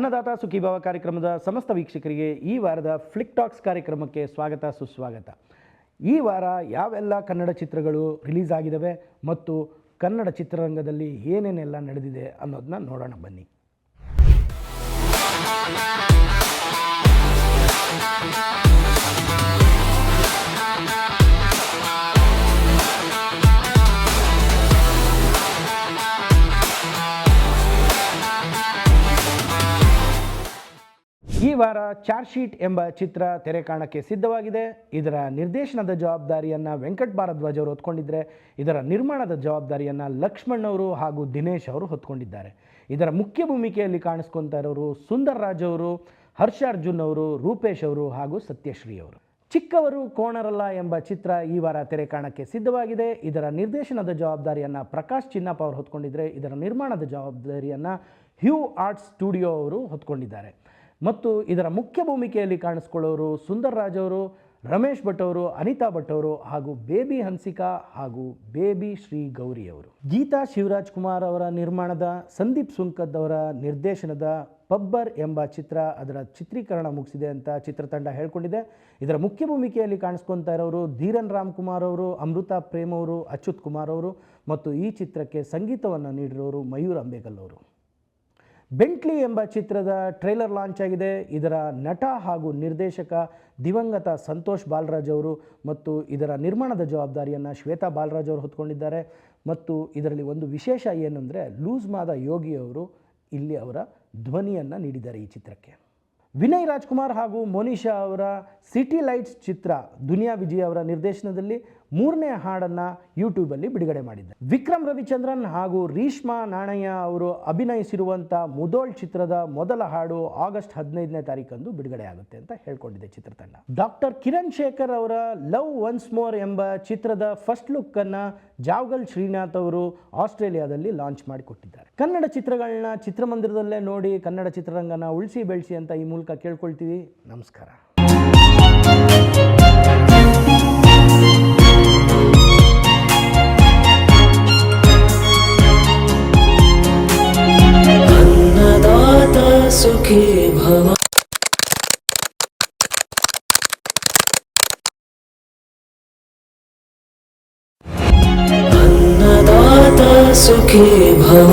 ಅನ್ನದಾತ ಸುಖೀಭವ ಕಾರ್ಯಕ್ರಮದ ಸಮಸ್ತ ವೀಕ್ಷಕರಿಗೆ ಈ ವಾರದ ಫ್ಲಿಕ್ ಟಾಕ್ಸ್ ಕಾರ್ಯಕ್ರಮಕ್ಕೆ ಸ್ವಾಗತ ಸುಸ್ವಾಗತ. ಈ ವಾರ ಯಾವೆಲ್ಲ ಕನ್ನಡ ಚಿತ್ರಗಳು ರಿಲೀಸ್ ಆಗಿದ್ದಾವೆ ಮತ್ತು ಕನ್ನಡ ಚಿತ್ರರಂಗದಲ್ಲಿ ಏನೇನೆಲ್ಲ ನಡೆದಿದೆ ಅನ್ನೋದನ್ನ ನೋಡೋಣ ಬನ್ನಿ. ಈ ವಾರ ಚಾರ್ಜ್ ಶೀಟ್ ಎಂಬ ಚಿತ್ರ ತೆರೆ ಕಾಣಕ್ಕೆ ಸಿದ್ಧವಾಗಿದೆ. ಇದರ ನಿರ್ದೇಶನದ ಜವಾಬ್ದಾರಿಯನ್ನು ವೆಂಕಟ್ ಭಾರದ್ವಾಜ್ ಅವರು ಹೊತ್ಕೊಂಡಿದ್ದರೆ ಇದರ ನಿರ್ಮಾಣದ ಜವಾಬ್ದಾರಿಯನ್ನು ಲಕ್ಷ್ಮಣ್ ಅವರು ಹಾಗೂ ದಿನೇಶ್ ಅವರು ಹೊತ್ಕೊಂಡಿದ್ದಾರೆ. ಇದರ ಮುಖ್ಯ ಭೂಮಿಕೆಯಲ್ಲಿ ಕಾಣಿಸ್ಕೊತಾ ಇರೋರು ಸುಂದರ್ ರಾಜ್ ಅವರು, ಹರ್ಷ ಅರ್ಜುನ್ ಅವರು, ರೂಪೇಶ್ ಅವರು ಹಾಗೂ ಸತ್ಯಶ್ರೀ ಅವರು. ಚಿಕ್ಕವರು ಕೋಣರಲ್ಲ ಎಂಬ ಚಿತ್ರ ಈ ವಾರ ತೆರೆ ಕಾಣಕ್ಕೆ ಸಿದ್ಧವಾಗಿದೆ. ಇದರ ನಿರ್ದೇಶನದ ಜವಾಬ್ದಾರಿಯನ್ನು ಪ್ರಕಾಶ್ ಚಿನ್ನಪ್ಪ ಅವರು ಹೊತ್ಕೊಂಡಿದ್ದರೆ ಇದರ ನಿರ್ಮಾಣದ ಜವಾಬ್ದಾರಿಯನ್ನು ಹ್ಯೂ ಆರ್ಟ್ಸ್ ಸ್ಟುಡಿಯೋ ಅವರು ಹೊತ್ಕೊಂಡಿದ್ದಾರೆ. ಮತ್ತು ಇದರ ಮುಖ್ಯ ಭೂಮಿಕೆಯಲ್ಲಿ ಕಾಣಿಸ್ಕೊಳ್ಳೋರು ಸುಂದರ್ ರಾಜ್ ಅವರು, ರಮೇಶ್ ಭಟ್ ಅವರು, ಅನಿತಾ ಭಟ್ ಅವರು ಹಾಗೂ ಬೇಬಿ ಹನ್ಸಿಕಾ ಹಾಗೂ ಬೇಬಿ ಶ್ರೀ ಗೌರಿ ಅವರು. ಗೀತಾ ಶಿವರಾಜ್ ಕುಮಾರ್ ಅವರ ನಿರ್ಮಾಣದ, ಸಂದೀಪ್ ಸುಂಕದ್ ಅವರ ನಿರ್ದೇಶನದ ಪಬ್ಬರ್ ಎಂಬ ಚಿತ್ರ ಅದರ ಚಿತ್ರೀಕರಣ ಮುಗಿಸಿದೆ ಅಂತ ಚಿತ್ರತಂಡ ಹೇಳ್ಕೊಂಡಿದೆ. ಇದರ ಮುಖ್ಯ ಭೂಮಿಕೆಯಲ್ಲಿ ಕಾಣಿಸ್ಕೊತಾ ಇರೋರು ಧೀರನ್ ರಾಮ್ ಕುಮಾರ್ ಅವರು, ಅಮೃತಾ ಪ್ರೇಮ್ ಅವರು, ಅಚ್ಯುತ್ ಕುಮಾರ್ ಅವರು ಮತ್ತು ಈ ಚಿತ್ರಕ್ಕೆ ಸಂಗೀತವನ್ನು ನೀಡಿರೋರು ಮಯೂರ್ ಅಂಬೇಗಲ್ ಅವರು. ಬೆಂಟ್ಲಿ ಎಂಬ ಚಿತ್ರದ ಟ್ರೈಲರ್ ಲಾಂಚ್ ಆಗಿದೆ. ಇದರ ನಟ ಹಾಗೂ ನಿರ್ದೇಶಕ ದಿವಂಗತ ಸಂತೋಷ್ ಬಾಲರಾಜ್ ಅವರು ಮತ್ತು ಇದರ ನಿರ್ಮಾಣದ ಜವಾಬ್ದಾರಿಯನ್ನು ಶ್ವೇತಾ ಬಾಲರಾಜ್ ಅವರು ಹೊತ್ಕೊಂಡಿದ್ದಾರೆ. ಮತ್ತು ಇದರಲ್ಲಿ ಒಂದು ವಿಶೇಷ ಏನಂದರೆ ಲೂಸ್ ಮಾದ ಯೋಗಿ ಅವರು ಇಲ್ಲಿ ಅವರ ಧ್ವನಿಯನ್ನು ನೀಡಿದ್ದಾರೆ ಈ ಚಿತ್ರಕ್ಕೆ. ವಿನಯ್ ರಾಜ್ಕುಮಾರ್ ಹಾಗೂ ಮೋನಿಶಾ ಅವರ ಸಿಟಿ ಲೈಟ್ಸ್ ಚಿತ್ರ ದುನಿಯಾ ವಿಜಯ್ ಅವರ ನಿರ್ದೇಶನದಲ್ಲಿ 3ನೇ ಹಾಡನ್ನು ಯೂಟ್ಯೂಬಲ್ಲಿ ಬಿಡುಗಡೆ ಮಾಡಿದ್ದಾರೆ. ವಿಕ್ರಮ್ ರವಿಚಂದ್ರನ್ ಹಾಗೂ ರೀಶ್ಮಾ ನಾಣಯ್ಯ ಅವರು ಅಭಿನಯಿಸಿರುವಂಥ ಮುದೋಳ್ ಚಿತ್ರದ ಮೊದಲ ಹಾಡು ಆಗಸ್ಟ್ 15ನೇ ತಾರೀಕಂದು ಬಿಡುಗಡೆ ಆಗುತ್ತೆ ಅಂತ ಹೇಳ್ಕೊಂಡಿದೆ ಚಿತ್ರತಂಡ. ಡಾಕ್ಟರ್ ಕಿರಣ್ ಶೇಖರ್ ಅವರ ಲವ್ ಒನ್ಸ್ ಮೋರ್ ಎಂಬ ಚಿತ್ರದ ಫಸ್ಟ್ ಲುಕ್ಕನ್ನು ಜಾವ್ಗಲ್ ಶ್ರೀನಾಥ್ ಅವರು ಆಸ್ಟ್ರೇಲಿಯಾದಲ್ಲಿ ಲಾಂಚ್ ಮಾಡಿಕೊಟ್ಟಿದ್ದಾರೆ. ಕನ್ನಡ ಚಿತ್ರಗಳನ್ನ ಚಿತ್ರಮಂದಿರದಲ್ಲೇ ನೋಡಿ ಕನ್ನಡ ಚಿತ್ರರಂಗನ ಉಳಿಸಿ ಬೆಳೆಸಿ ಅಂತ ಈ ಮೂಲಕ ಕೇಳ್ಕೊಳ್ತೀವಿ. ನಮಸ್ಕಾರ. सुखी भव अन्नदाता सुखी भव।